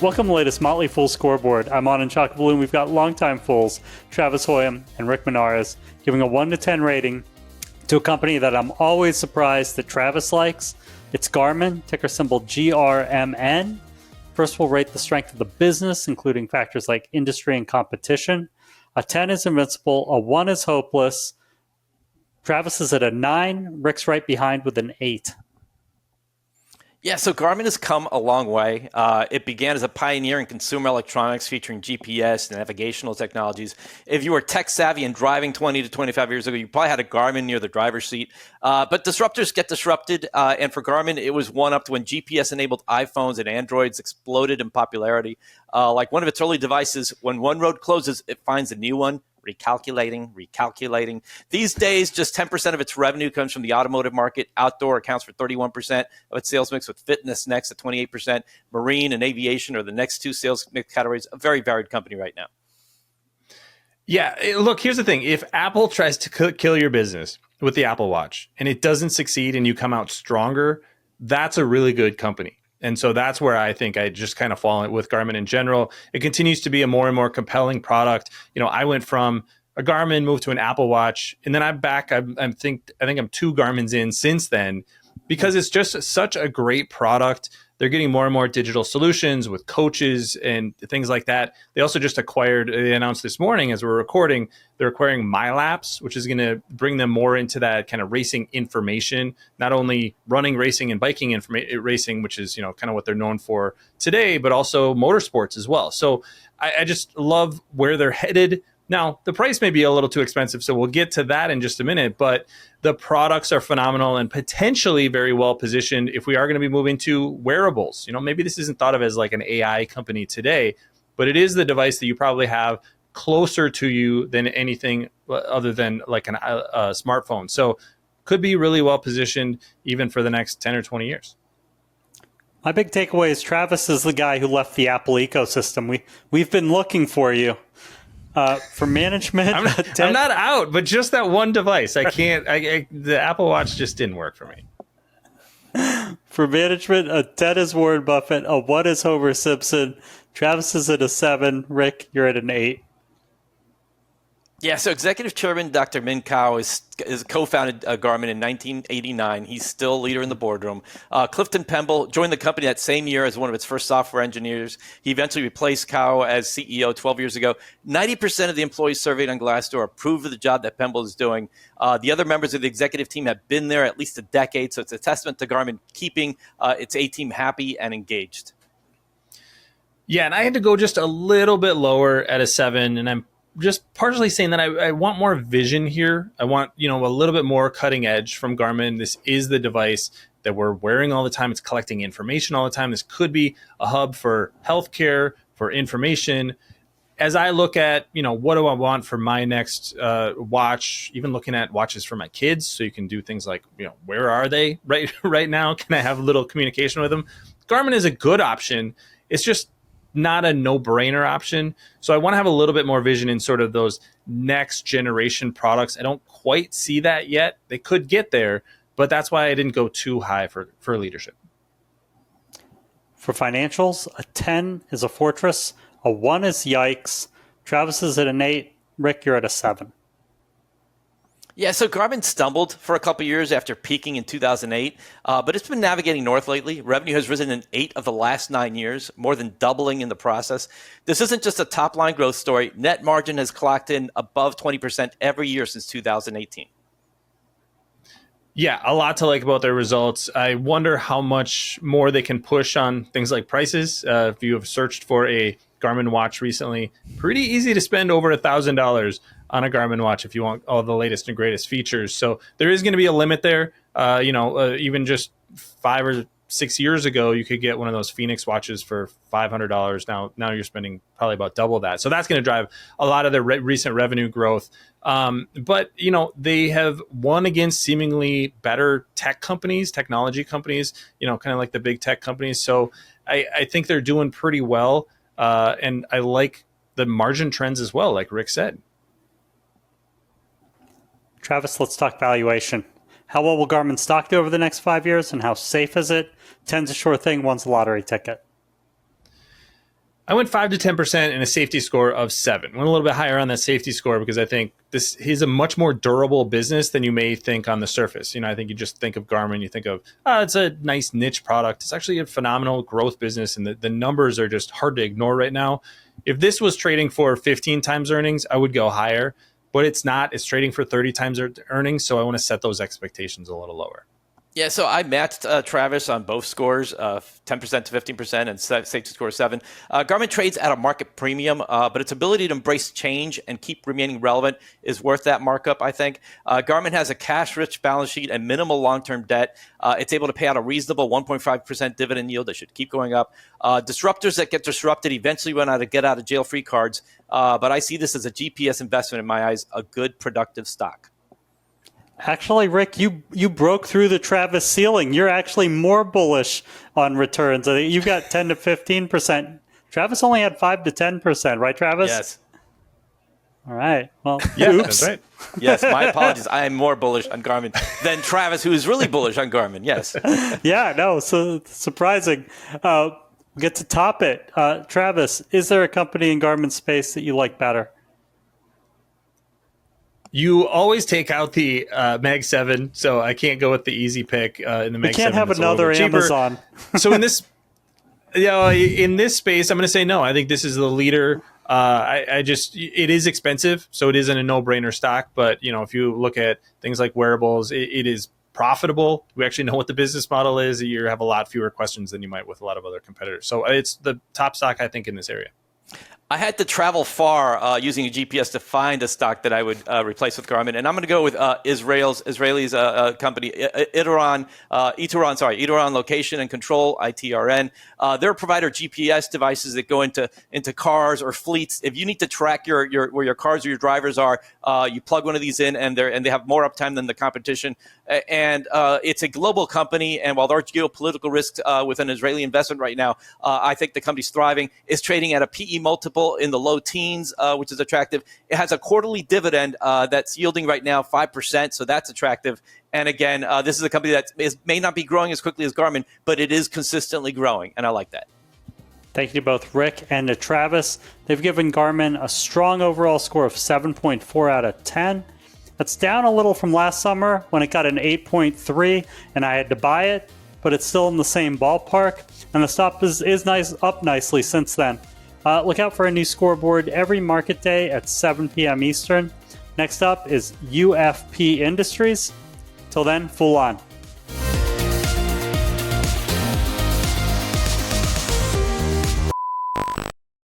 Welcome to the latest Motley Fool Scoreboard. I'm Anand Chokkavelu, and we've got longtime fools, Travis Hoium and Rick Munarriz, giving a 1 to 10 rating to a company that I'm always surprised that Travis likes. It's Garmin, ticker symbol GRMN. First, we'll rate the strength of the business, including factors like industry and competition. A 10 is invincible, a 1 is hopeless. Travis is at a 9, Rick's right behind with an 8. Yeah, so Garmin has come a long way. It began as a pioneer in consumer electronics featuring GPS and navigational technologies. If you were tech savvy and driving 20 to 25 years ago, you probably had a Garmin near the driver's seat. But disruptors get disrupted. And for Garmin, it was one up to when GPS-enabled iPhones and Androids exploded in popularity. Like one of its early devices, when one road closes, it finds a new one. Recalculating. These days, just 10% of its revenue comes from the automotive market. Outdoor accounts for 31% of its sales mix, with fitness next at 28%. Marine and aviation are the next two sales mix categories. A very varied company right now. Yeah, look, here's the thing. If Apple tries to kill your business with the Apple Watch and it doesn't succeed and you come out stronger, that's a really good company. And so that's where I think I just kind of fall with Garmin in general. It continues to be a more and more compelling product. You know, I went from a Garmin, moved to an Apple Watch, and then I'm back. I think I'm 2 Garmin's in since then, because it's just such a great product. They're getting more and more digital solutions with coaches and things like that. They also just they announced this morning as we're recording, they're acquiring MyLapse, which is going to bring them more into that kind of racing information, not only running, racing, and biking racing, which is, you know, kind of what they're known for today, but also motorsports as well. So I just love where they're headed. Now, the price may be a little too expensive, so we'll get to that in just a minute, but the products are phenomenal and potentially very well positioned if we are going to be moving to wearables. You know, maybe this isn't thought of as like an AI company today, but it is the device that you probably have closer to you than anything other than like a smartphone. So could be really well positioned even for the next 10 or 20 years. My big takeaway is Travis is the guy who left the Apple ecosystem. We've been looking for you. For management, I'm not out, but just that one device. I can't. The Apple Watch just didn't work for me. For management, a 10 is Warren Buffett, a 1 is Homer Simpson. Travis is at a 7. Rick, you're at an 8. Yeah, so Executive Chairman Dr. Min Kao is co-founded Garmin in 1989. He's still leader in the boardroom. Clifton Pemble joined the company that same year as one of its first software engineers. He eventually replaced Kao as CEO 12 years ago. 90% of the employees surveyed on Glassdoor approve of the job that Pemble is doing. The other members of the executive team have been there at least a decade, so it's a testament to Garmin keeping its A-team happy and engaged. Yeah, and I had to go just a little bit lower at a 7, and I'm just partially saying that I want more vision here. I want, you know, a little bit more cutting edge from Garmin. This is the device that we're wearing all the time. It's collecting information all the time. This could be a hub for healthcare, for information. As I look at, you know, what do I want for my next watch, even looking at watches for my kids, so you can do things like, you know, where are they right now? Can I have a little communication with them? Garmin is a good option. It's just not a no-brainer option. So I want to have a little bit more vision in sort of those next generation products. I don't quite see that yet. They could get there, but that's why I didn't go too high for leadership. For financials, a 10 is a fortress, a 1 is yikes. Travis is at an 8. Rick, you're at a 7. Yeah, so Garmin stumbled for a couple years after peaking in 2008, but it's been navigating north lately. Revenue has risen in 8 of the last 9 years, more than doubling in the process. This isn't just a top-line growth story. Net margin has clocked in above 20% every year since 2018. Yeah, a lot to like about their results. I wonder how much more they can push on things like prices. If you have searched for a Garmin watch recently, pretty easy to spend over $1,000 on a Garmin watch if you want all the latest and greatest features. So there is going to be a limit there. Even just 5 or 6 years ago, you could get one of those Phoenix watches for $500. Now you're spending probably about double that. So that's going to drive a lot of their recent revenue growth. But, you know, they have won against seemingly better technology companies, you know, kind of like the big tech companies. So I think they're doing pretty well. And I like the margin trends as well, like Rick said. Travis, let's talk valuation. How well will Garmin stock do over the next 5 years, and how safe is it? 10's a sure thing, 1's a lottery ticket. I went 5 to 10% and a safety score of 7. Went a little bit higher on that safety score because I think this is a much more durable business than you may think on the surface. I think you just think of Garmin, you think of, it's a nice niche product. It's actually a phenomenal growth business, and the numbers are just hard to ignore right now. If this was trading for 15 times earnings, I would go higher, but it's not. It's trading for 30 times earnings, so I want to set those expectations a little lower. Yeah, so I matched Travis on both scores, 10% to 15% and safety score 7. Garmin trades at a market premium, but its ability to embrace change and keep remaining relevant is worth that markup, I think. Garmin has a cash-rich balance sheet and minimal long-term debt. It's able to pay out a reasonable 1.5% dividend yield that should keep going up. Disruptors that get disrupted eventually run out of get-out-of-jail-free cards, but I see this as a GPS investment in my eyes, a good, productive stock. Actually, Rick, you broke through the Travis ceiling. You're actually more bullish on returns. I think you've got 10 to 15%. Travis only had 5 to 10%, right, Travis? Yes. All right. Well, Yeah, oops. that's right. Yes, my apologies. I am more bullish on Garmin than Travis, who is really bullish on Garmin. Yes. Yeah, no, so surprising. We'll get to top it. Travis, is there a company in Garmin space that you like better? You always take out the Mag 7, so I can't go with the easy pick in the Mag 7. We can't have another Amazon. So in this space, I'm going to say no. I think this is the leader. It is expensive, so it isn't a no-brainer stock. But if you look at things like wearables, it is profitable. We actually know what the business model is. You have a lot fewer questions than you might with a lot of other competitors. So it's the top stock, I think, in this area. I had to travel far using a GPS to find a stock that I would replace with Garmin, and I'm going to go with Israeli's company, Ituran Location and Control, ITRN. They're a provider of GPS devices that go into cars or fleets. If you need to track where your cars or your drivers are, you plug one of these in, and they have more uptime than the competition. And it's a global company, and while there are geopolitical risks with an Israeli investment right now, I think the company's thriving. It's trading at a PE multiple in the low teens, which is attractive. It has a quarterly dividend that's yielding right now 5%, so that's attractive. And again, this is a company that may not be growing as quickly as Garmin, but it is consistently growing, and I like that. Thank you to both Rick and to Travis. They've given Garmin a strong overall score of 7.4 out of 10. That's down a little from last summer when it got an 8.3, and I had to buy it, but it's still in the same ballpark. And the stock is up nicely since then. Look out for a new scoreboard every market day at 7 p.m. Eastern. Next up is UFP Industries. Till then, Fool on.